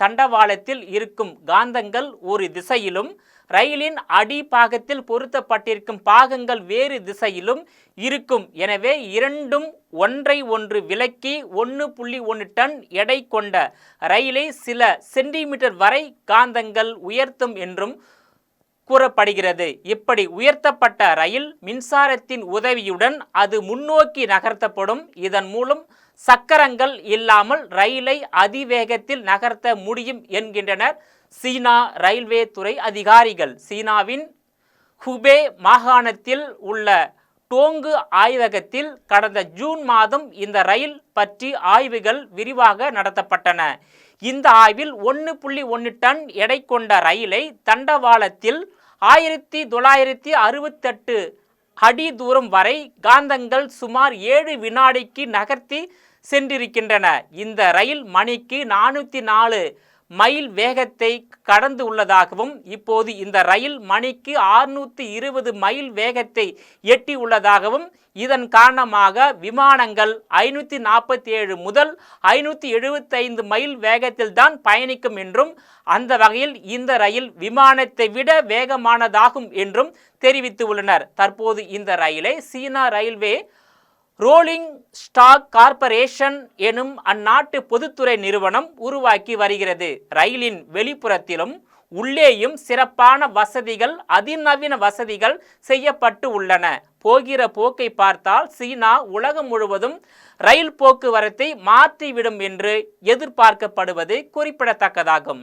தண்டவாளத்தில் இருக்கும் காந்தங்கள் ஒரு திசையிலும் ரயிலின் அடிப்பாகத்தில் பொருத்தப்பட்டிருக்கும் பாகங்கள் வேறு திசையிலும் இருக்கும். எனவே இரண்டும் ஒன்றை ஒன்று விலக்கி 1.1 டன் எடை கொண்ட ரயிலை சில சென்டிமீட்டர் வரை காந்தங்கள் உயர்த்தும் என்றும் கூறப்படுகிறது. இப்படி உயர்த்தப்பட்ட ரயில் மின்சாரத்தின் உதவியுடன் அது முன்னோக்கி நகர்த்தப்படும். இதன் மூலம் சக்கரங்கள் இல்லாமல் ரயிலை அதிவேகத்தில் நகர்த்த முடியும் என்கின்றனர் சீனா ரயில்வே துறை அதிகாரிகள். சீனாவின் ஹுபே மாகாணத்தில் உள்ள டோங்கு ஆய்வகத்தில் கடந்த ஜூன் மாதம் இந்த ரயில் பற்றி ஆய்வுகள் விரிவாக நடத்தப்பட்டன. இந்த ஆய்வில் 1.1 டன் எடை கொண்ட ரயிலை தண்டவாளத்தில் 1968 அடி தூரம் வரை காந்தங்கள் சுமார் 7 வினாடிக்கு நகர்த்தி சென்றிருக்கின்றன. இந்த ரயில் மணிக்கு 404 மைல் வேகத்தை கடந்து உள்ளதாகவும் இப்போது இந்த ரயில் மணிக்கு 620 மைல் வேகத்தை எட்டி உள்ளதாகவும் இதன் காரணமாக விமானங்கள் 547 முதல் 575 மைல் வேகத்தில் தான் பயணிக்கும் என்றும் அந்த வகையில் இந்த ரயில் விமானத்தை விட வேகமானதாகும் என்றும் தெரிவித்துள்ளனர். தற்போது இந்த ரயிலை சீனா ரயில்வே ரோலிங் ஸ்டாக் கார்ப்பரேஷன் எனும் அந்நாட்டு பொதுத்துறை நிறுவனம் உருவாக்கி வருகிறது. ரயிலின் வெளிப்புறத்திலும் உள்ளேயும் சிறப்பான வசதிகள், அதிநவீன வசதிகள் செய்யப்பட்டு உள்ளன. போகிற போக்கை பார்த்தால் சீனா உலகம் முழுவதும் ரயில் போக்குவரத்தை மாற்றிவிடும் என்று எதிர்பார்க்கப்படுவது குறிப்பிடத்தக்கதாகும்.